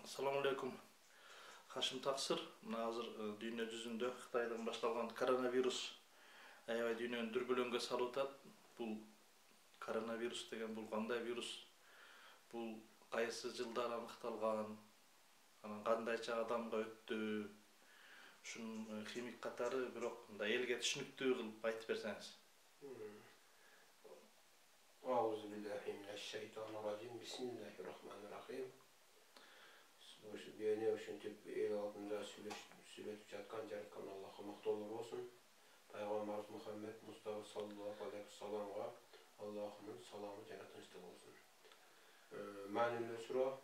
Assalamu alaikum. Хашим Таксыр. Мына азыр дүйнө жүзүндө Кытайдан башталган коронавирус аябай дүйнөнү дүрбөлөңгө салып атат. Бул коронавирус деген бул кандай вирус? Бул кайсы жылдар аныкталган? Анан кандайча адамга өттү? Ушунун химик катары бирок мындай элге түшүнүктүү кылып айтып берсеңиз. Auzu billahi mineşşeytanirracim. Bismillahirrahmanirrahim. Şu beni üşüntüp el altında süretip жатқан жаратқан Allah'a maqtolur olsun. Peygamberimiz Muhammed Mustafa sallallahu aleyhi ve sellem'e Allah'ın salamı cennetinizde olsun. Manilli sura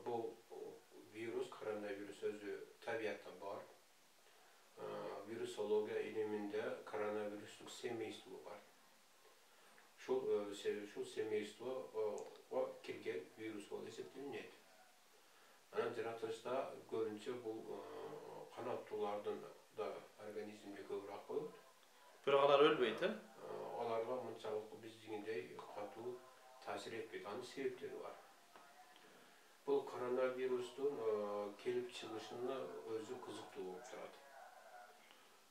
bu virüs, koronavirüs özü tabiatta var. Virüsologiya iliminde koronavirüslük semeyistliği var. Şu semeyistliği o kirgen virüs olup eseplenildi. Ana жаратылышта көбүнчө бул канаттуулардын да организмге көбүрөөк болот. Бирок алар өлбөйт, Аларга мынчалык биздигиндей катуу таасир этпейт. Анын себептери бар. Бул коронавирустун келип чыгышына өзү кызыктуу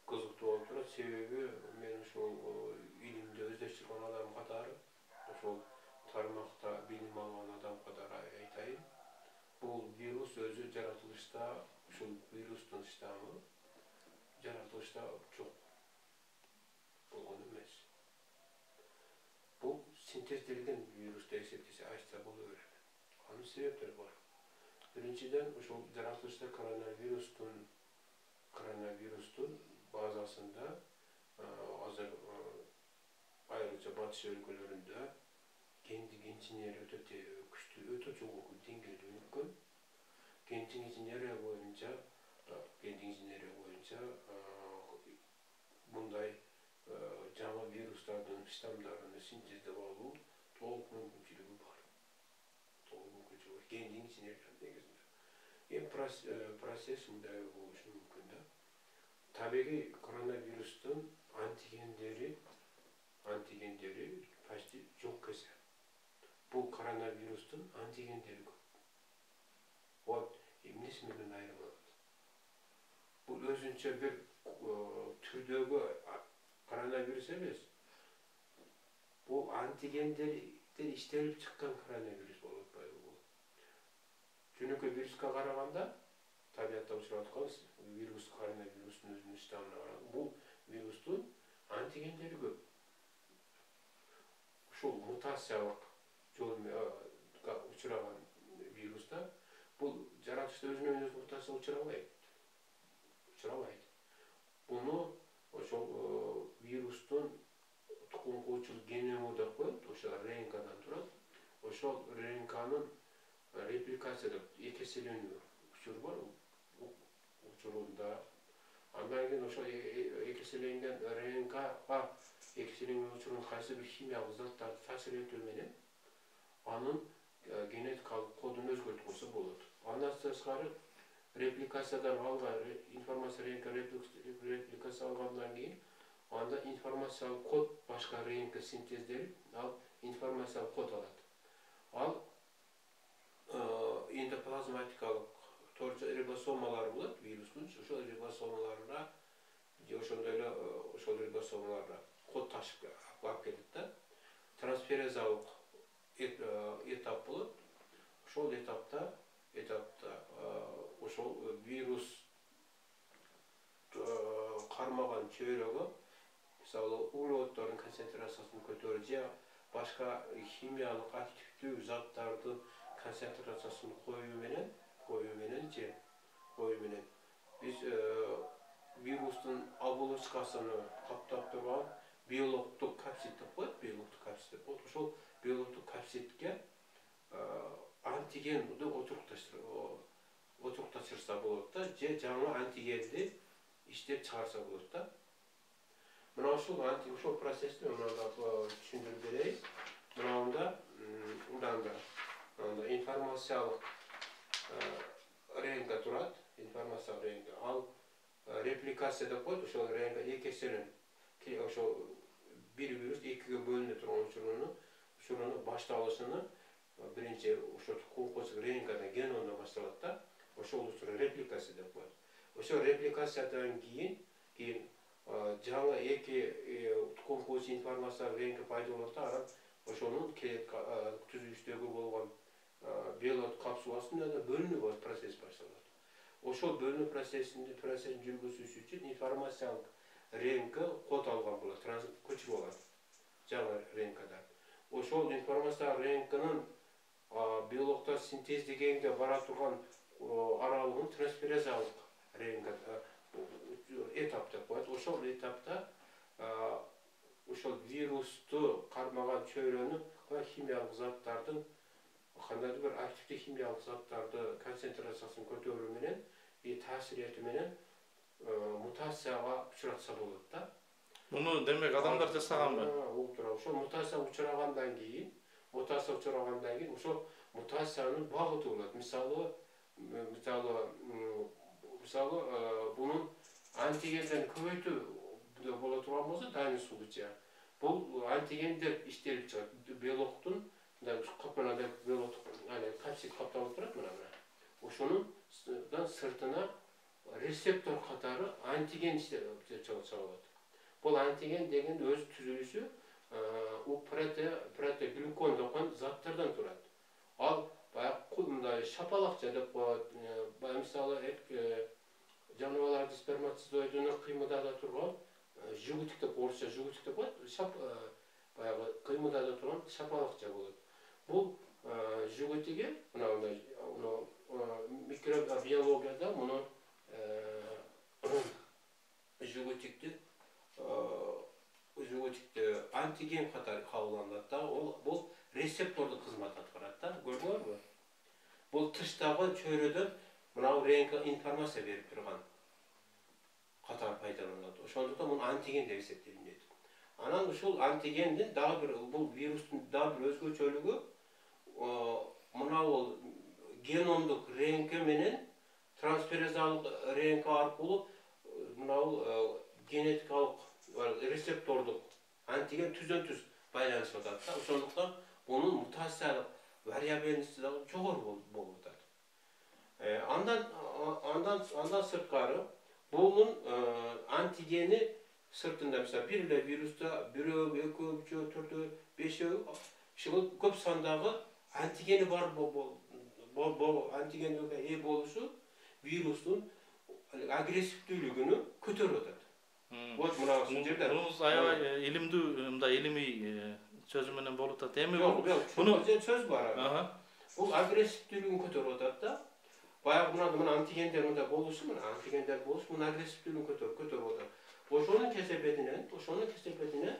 болуп турат. Себеби мен ушул илимде өздөштүргөн адам катары, ошол тармакта билим алган адам катары айтайын. Бул virüs özü жаратылышта, ушул вирустун штаммы жаратылышта жок болгон эмес. Бул синтезделген вирус деп эсептесе айтса боло берет. Анын себептери бар. Биринчиден, ушул жаратылышта коронавирустун базасында азыр айрыкча батыш өлкөлөрүндө гендик инженерия өтө күчтүү, өтө жогорку деңгээлде өнүккөн. Гендик инженерия боюнча мындай жаңы вирустардын штамдарын синтездеп алуу толук мүмкүнчүлүгү бар. Гендик инженерия негизинде. Эми процесс мындай болушу мүмкүн да. Табигый коронавирустун антигендери почти жок эсе. Бул коронавирустун антигендери көп. Вот эмнеси менен айырмаланат? Бул өзүнчө бир түрдөгү коронавирус эмес. Бул антигендерден иштелип чыккан коронавирус болуп атпайбы? Жөнөкөй вируска караганда табиатта учуп аткан вирус, коронавирустун өзүнүн штаммына караганда бул вирустун антигендери көп. Ушул мутациялык учураган вируста бул жаратылышта өзүнөн өзү мутация учурабайт. Буну ошол вирустун тукум куучулук геному деп коет, ошол РНКдан турат. Ошол РНКнын репликациялык экеселенүү учуру бар, учурунда. Андан кийин ошол экеселенген РНКга экеселенген учурунун кайсы бир химиялык заттарды таасир этүү менен анын генетикалык кодун өзгөртүп койсо болот. Андан тышкары репликациядан алган информация РНК репликация алгандан кийин анда информациялык код башка РНК синтезделип, ал информациялык код алат. Ал эндоплазматикалык рибосомалар болот вирустун, ошол рибосомаларына ошондой эле ошол рибосомаларга код ташып алып кетет да. Трансферезалык этап болот. Ошол этапта ошол вирус кармаган чөйрөгө мисалы углеводдордун концентрациясын көтөрүп же башка химиялык активдүү заттардын концентрациясын коюу менен биз вирустун оболочкасын каптап турган биологдук капсид деп коет, ошол биологдук капсидге антигенди отурукташырса болот да, же жаңы антигенди иштеп чыгарса болот да. Мына ушул процессти түшүндүрүп берейин. Мында информациялык РНК турат, ал репликация деп коет, ошол РНК экеселен. Ошол бир вирус экиге бөлүнө турган учурунун башталышыны биринчи ошо куңкучук РНКдан геномдон башталат да. репликация деп коет. Ошо репликациядан кийин жаңы эки тукум куучу информация реңки пайда болот да, анан ошонун түзүлүштөгү болгон белот капсуласында да бөлүнүү процесс башталат. Ошол бөлүнүү процессин жүргүзүш үчүн информациялык реңки код алган болот, көчүрүп алат жаңы реңкада. Ошол информациялык реңкинин биологдор синтездегенге бара турган аралыгын трансферазалык реңк этап деп коет. Ошол этапта ошол вирусту кармаган чөйрөнүн химиялык заттардын кандайдыр бир активдүү химиялык заттарды концентрациясын көтөрүү менен таасир этүү менен мутацияга учуратса болот да. Муну демек адамдар жасаганбы? Ошол мутация учурагандан кийин ошол мутациянын багыты болот. Мисалы бунун антигендерин көбөйтүү боло турган болсо, дайын случая, бул антигендер иштелип чыгат. Белоктун белок капсид капталып турат мына. Ошонун сыртына рецептор катары антиген иштелип чыгса болот. Бул антиген деген өз түзүлүшү протеглюкон деген заттардан турат. Ал баягы мындай шапалакча деп коет. Мисалы жаныбарлардын сперматозоидунун кыймылдада турган жигутик деп, орусча жигутик деп коет. Баягы кыймылдада турган шапалакча болот. Бул жигутиги мындай микробиологияда муну жигутикти антиген катары кабылданат да. Бул рецепторду кызмат аткарат да. Көрдүңөрбү? Бул тыштагы чөйрөдөн мынау реңк информация берип турган катар пайдаланылат. Ошондуктан муну антиген деп эсептелинет. Анан ушул антигендин дагы бир бул вирустун дагы бир өзгөчөлүгү мынау геномдук реңки менен трансферазалык реңки аркылуу мынау генетикалык рецептордук антиген түздөн-түз байланышып атат да. Ошондуктан бунун мутациялык вариабельности дагы жогору болуп атат. Андан сырткары бунун антигени сыртында мисалы бир эле вируста бирөө, экөө, үчөө, төртөө, бешөө ушул көп сандагы антигени бар антигенге ээ болушу вирустун агрессивдүүлүгүнү көтөрүп атат. Вот мына ушул жерде. Бул аябай илимдүү, мындай илимий сөз менен болуп атат. Эми бул сөз бар. Бул агрессивдүүлүгүн көтөрүп атат да. Баягы мына антигендер мындай болушу, мына агрессивдүүлүгүн көтөрүп атат. Ошонун кесепетинен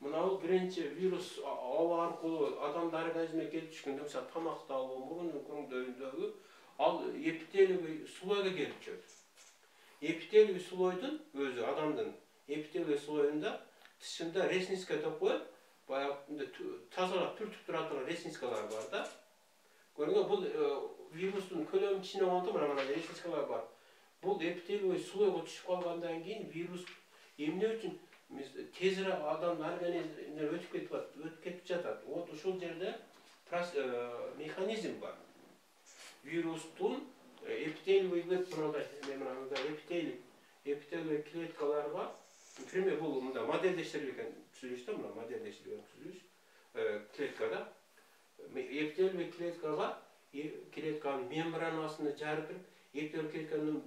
мынау биринчи вирус аба аркылуу адамдын организмине келип түшкөндө, мисалы тамактабы, мурунун көңдөйүндөгү ал эпителиевый слойго келип чыгат. Эпителиевый слойдун өзү адамдын эпителиевый слоюнда тышында ресница деп коет, баягы тазалап түртүп тура турган ресницалар бар да. Көрүнгөнбү, бул вирустун көлөмү кичине болгондо мына ресницалар бар. Бул эпителиевый слойго түшүп калгандан кийин вирус эмне үчүн тезирээк адамдын организмине өтүп кетип жатат. Вот ушул жерде механизм бар. Вирустун эпителиевый клеткалары бар. Например, бул мында модельдештирилген түзүлүш да, мына модельдештирилген түзүлүш клеткада эпителиевый клетканын мембранасына жарып, эпителиевый клетканын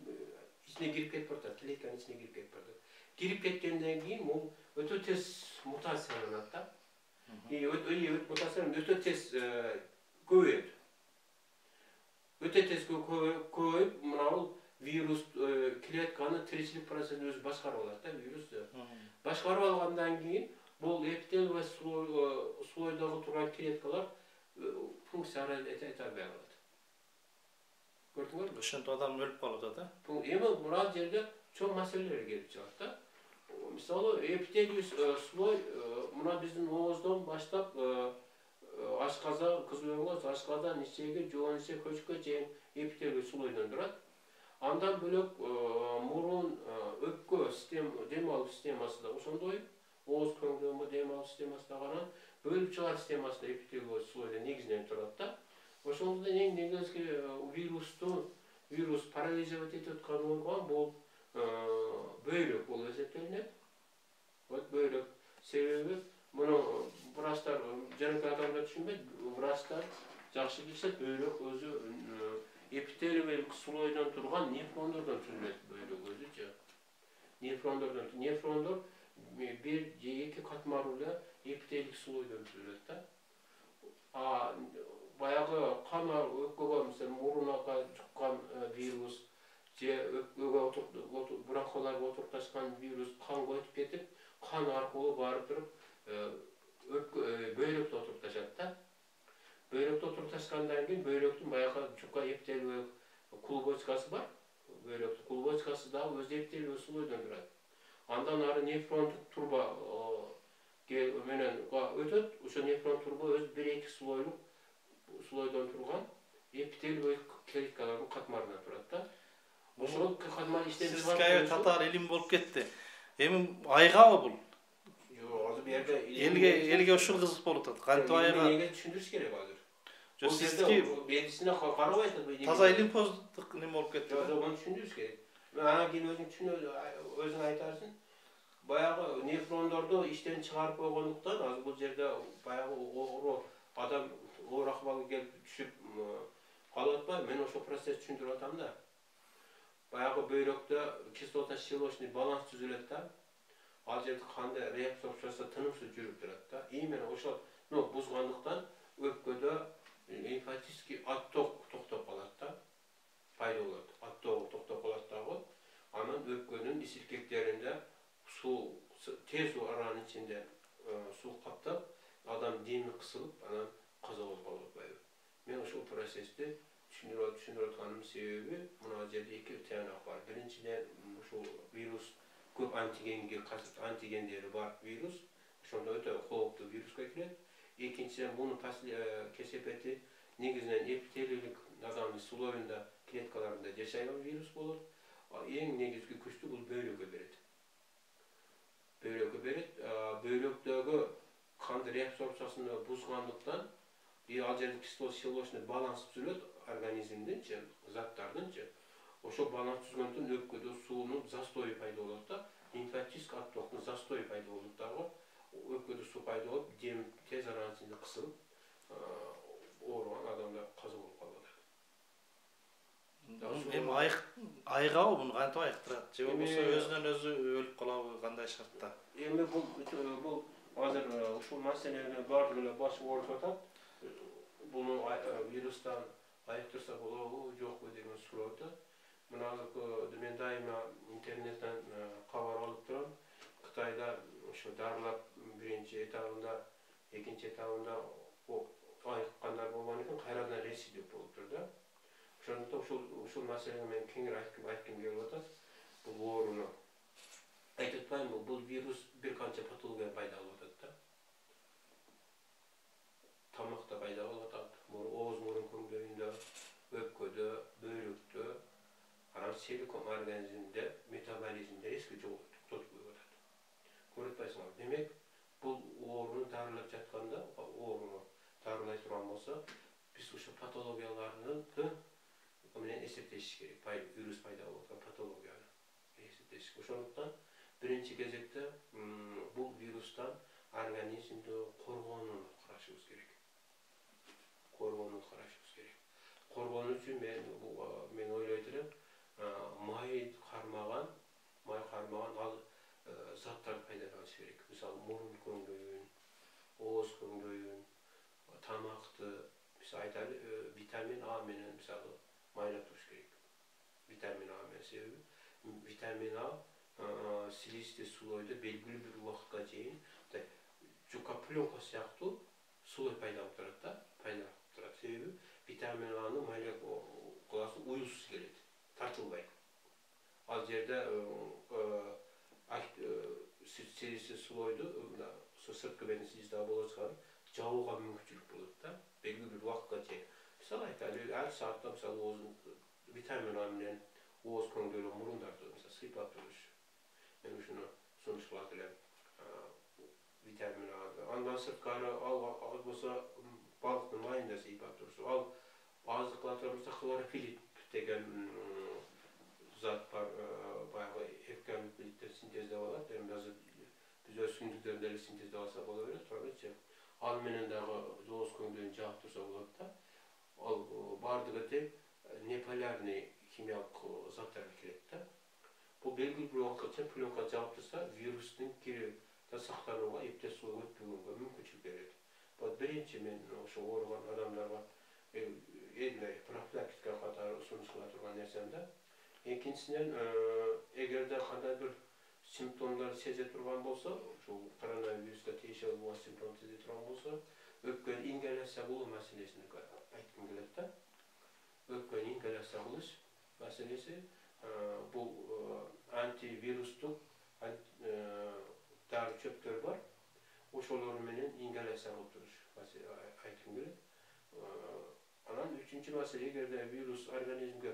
ичине кирип кетип атат, клетканын ичине кирип кетип атат. Кирип кеткенден кийин бул өтө тез мутацияланат да. Мутацияланып өтө тез көбөйөт. Өтө тез көбөйүп, мына вирус клетканы тиричилик процессин өзү башкарып алат да, вирус. Башкарып алгандан кийин бул эпителиевый слойдогу турган клеткалар функция эте албай калат. Көрдүңөрбү? Ошентип адам өлүп калып атат, Эми мына жерде чоң маселелер келип чыгат да. Мисалы эпителиевый слой мына биздин ооздон баштап ашказан, кызыл ашказан, ичеги, жоон ичек, көчкө чейин эпителиевый слойдон турат. Андан бөлөк мурун, өпкө дем алуу системасы да ошондой, ооз көңдөмө дем алуу системасы да анан бөлүп чыгар системасы да эпителиевый слойдон негизинен турат да. Ошондон эң негизги вирусту virus paralizovat etip atkан болгон бул бөйрөк болуп эсептелинет. Вот бөйрөк себеби муну врачтар жанагы адамдар түшүнбөйт. Врачтар жакшы билсе бөйрөк өзү эпителиялык слойдон турган нефрондордон түзүлөт бөйрөк өзүчү. Нефрондор bir же эки катмарлуу эпителиялык слойдон түзүлөт да. Баягы кан өкпөгө мисалы мурунага жуккан вирус же өкпөгө бронхоларга отурукташкан вирус канга өтүп кетип, кан аркылуу барып туруп бөйрөктө отурукташат да. Бөйрөктө отурукташкандан кийин бөйрөктүн баягы жука эпителиялык клубочкасы бар. Бөйрөктүн клубочкасы дагы өз эпителиялык слойдон турат. Андан ары нефрондук турба менен өтөт. Ошо нефрон турба өз 1-2 слойдон турган эпителиялык клеткалардын катмарынан турат да. Ошол катмар иштен чыгат. Сизге татар илим болуп кетти. Эми айгабы бул? Жок, азыр бу жерде элге ушул кызык болуп атат. Кантип айга? Эмнеге түшүндүрүш керек азыр? Жок, сизги медицина карабайт атпайбы? таза илимпоздук неме болуп кетти. Жок, аны түшүндүрүш керек. Анан кийин өзүң айтарсың. Баягы нефрондорду иштен чыгарып койгондуктан азыр бул жерде баягы оору адам оор акыбалга келип түшүп калып атпайбы? Мен ошол процессти түшүндүрүп атам да. Баягы бөйрөктө кислотно-щелочный баланс түзүлөт да. Ал жерде канды реабсорбциясы тынымсыз жүрүп турат да. Именно ошол бузгандыктан өпкөдө лимфатический отток токтоп калат да. Пайда болот. Отток токтоп калат дагы. Анан өпкөнүн исиркектеринде суу тез аранын ичинде суу каптап, адам деми кысылып, анан каза болуп калып атпайбы? Мен ошол процессти түшүндүрүп атканымдын себеби мына жерде эки тыянак бар. Биринчиден ушул вирус көп антигендери бар вирус, ошондо өтө кооптуу вируска кирет. Экинчиден мунун кесепети негизинен эпителиялык адамдын слоюнда, клеткаларында жашаган вирус болот. Эң негизги күчтү бул бөйрөккө берет. Бөйрөктөгү канды реабсорбциясыны бузгандыктан ал жерде кислотно-щелочный баланс түзүлөт организмдинчи, заттардынчы. Ошол баланс түзгөндөн өпкөдө суунун застою пайда болот да. Лимфатический оттоктун застою пайда болот дагы. Өпкөдө суу пайда болуп, дем тез аранын ичинде кысылып, ооруган адамдар каза болуп калып атат. Эми айгабы муну кантип айыктырат? Же болбосо өзүнөн өзү өлүп калабы кандай шартта? Эми бул азыр ушул маселени баардыгы эле баш ооруп атат. Буну вирустан айыктырса болобу, жокпу деген суроо өтөт. Мына азыр мен дайыма интернеттен кабар алып турам. Кытайда ошо дарылап биринчи этабында, экинчи этабында айыккандар болгон экен, кайрадан рецидив болуп тур да. Ошондуктан ушул маселени мен кеңири айткым келип атат. Бул ооруну айтып атпаймынбы, бул вирус бир канча патология пайда кылып атат да. Тамакта пайда болуп атат, ооз мурун көңдөйүндө, өпкөдө, бөйрөктө, анан силикон организмде метаболизмди резко токтотуп коюп атат. Көрүп атпайсыңарбы? Демек, бул ооруну дарылап жатканда, ооруну дарылай турган болсо, биз ушул патологияларды менен эсептешиш керек. Вирус пайда болуп аткан патологияны эсептешиш. Ошондуктан биринчи кезекте бул вирустан организмди коргонууну карашыбыз керек. Коргонуу үчүн мен ойлойт элем, май кармаган ал заттарды пайдаланыш керек. Мисалы, мурун көңдөйүн, ооз көңдөйүн, тамакты, мисалы айталы, витамин А менен мисалы майлап туруш керек. Витамин А менен себеби витамин А слизистый слойдо белгилүү бир убакытка чейин жука пленка сыяктуу слой пайда болуп турат да, себеби витамин Аны майлап кыласың, уюлсуз келет, тартылбайт. Ал жерде слизистый слойду сырткы бетин слизистый оболочканы жабууга мүмкүнчүлүк болот да, белгилүү бир убакытка чейин. Мисалы айталы, ар саатта мисалы витамин А менен ооз көңдөйлүү мурундарды сыйпап туруш. Мен ушуну сунуш кылат элем. Витамин А. Андан сырткары ал болсо балыктын майында сыйпап туруш. Ал азык кыла турган хлорофилл деген менен дагы жооз көңдөн жаап турса болот да. Ал бардыгы тең неполярный химиялык заттар келет да. Бул белгилүү бир убакытча пленка жаап турса, вирустун кирип сактанууга эптеп суу өтпөгөнгө мүмкүнчүлүк берет. Бул биринчи мен ошо ооруган адамдарга профилактика катары сунуш кыла турган нерсем да. Экинчиден, эгерде кандай бир симптомдор сезе турган болсо, ошол коронавируска тийишелүү болгон симптом сезе турган болсо, өпкөнү ингаляция кылуу маселесин айткым келет да. Өпкөнү ингаляция кылыш маселеси бул антивирустук дары чөптөр бар. Ошолор менен ингаляция кылып туруш айткым келет. Анан үчүнчү маселе, эгерде вирус организмге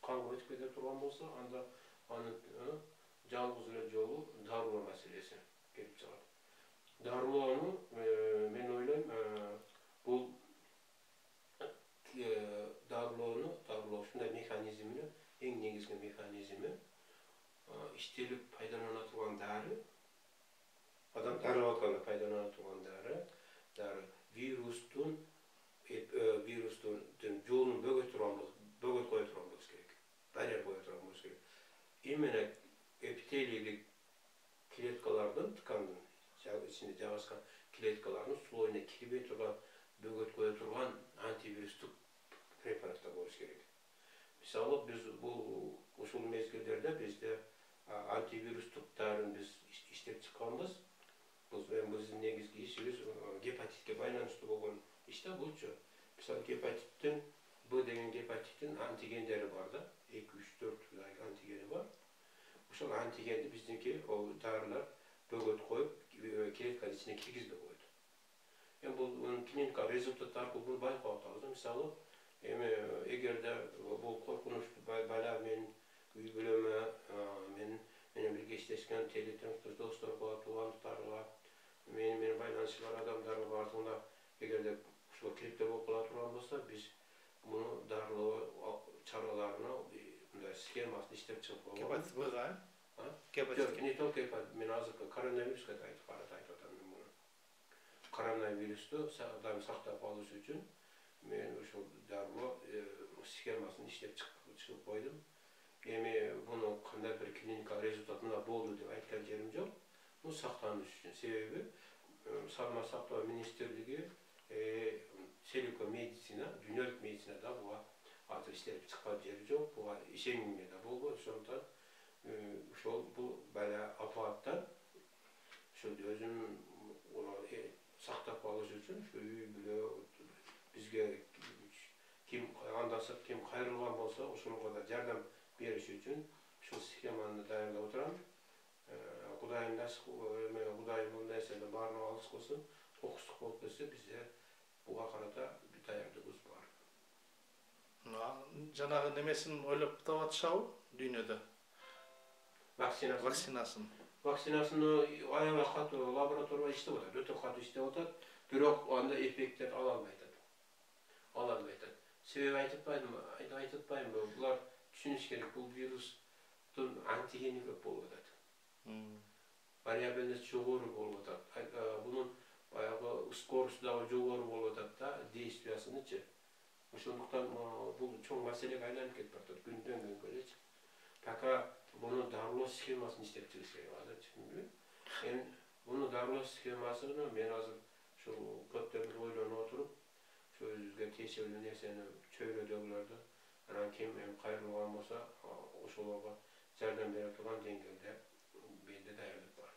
канга өтүп кете турган болсо, анда аны жалгыз эле жолу дарылоо маселеси келип чыгат. Дарылоону мен ойлойм, бул дарылоошундай механизмини, эң негизги механизми иштелип пайдалана турган дары, адам дарылап атканда пайдалана турган дары вирустун жолун бөгөт кое турган болуш керек. Барьер кое турган болуш керек. Именно эпителийлик клеткалардын, ткандын ичинде жайгашкан клеткалардын слоюна кирбей турган, бөгөт кое турган антивирустук препараттар болуш керек. Мисалы, биз бул ушул мезгилдерде бизде антивирустук дарын биз иштеп чыкканбыз. Биздин негизги ишибиз гепатитке байланыштуу болгон иш да булчу. Мисалы, гепатиттин Б деген гепатиттин антигендери бар да, 2, 3, 4 антигени бар. Ошол антигенди биздинки дарылар бөгөт коюп, клетканын ичине киргизбей койду. Бул клиникалык результат аркылуу буну байкап атабыз. Мисалы, эгерде бул коркунучтуу бала менин үй бүлөмө, менен бирге иштешкен телетеңиз досторго, туугандыктарга, менен байланышы бар адамдарга бардыгына эгерде ушул криптер болуп кала турган болсо, биз муну дарылоо чараларына мындай схемасын иштеп чыгып койгон. Гепатит Б-га, Гепатит. Не только гепатит, мен азыркы коронавируска айтып атам мен муну. Коронавирусту сактап калыш үчүн мен ошол дарылоо схемасын иштеп чыгып койдум. Буну кандай бир клиникалык результатында болду деп айткан жерим жок. Бул сактаныш үчүн. Себеби Саламаттык сактоо министрлиги селико медицина, дүйнөлүк медицинада буга азыр иштелип чыккан жери жок. Буга ишенимге да болбойт. Ошондуктан ошол бул бала апааттан ошол өзүнүн сактап калыш үчүн үй бүлө бизге ким андасып, ким кайрылган болсо, ошолорго да жардам бериш үчүн ушул схеманы даярдап отурам. Кудайым бул нерсени баарын алыс кылсын, окуштук болуп кетсе, бизде буга карата даярдыгыбыз бар. Жанагы немесин ойлоп таап атышабы дүйнөдө? Вакцинасын. Вакцинасыны аябай катуу лабораторияда иштеп атат, өтө катуу иштеп атат, бирок анда эффекттер ала албай атат. Себеби айтытпаймынбы, булар түшүнүш керек, бул вирустун антигени көп болуп атат. Вариабельность жогору болуп атат. Бунун баягы скоросту дагы жогору болуп атат да, действиясынычы. Ошондуктан бул чоң маселеге айланып кетип атат күндөн күнгө элечи. Пока буну дарылоо схемасын иштеп чыгыш керек азыр. Буну дарылоо схемасыны мен азыр ушул көптөн бери ойлонуп отуруп, ошо өзүбүзгө тиешелүү нерсени чөйрөдөгүлөрдү, анан ким кайрылган болсо, ошолорго жардам бере турган деңгээлде менде даярдык бар.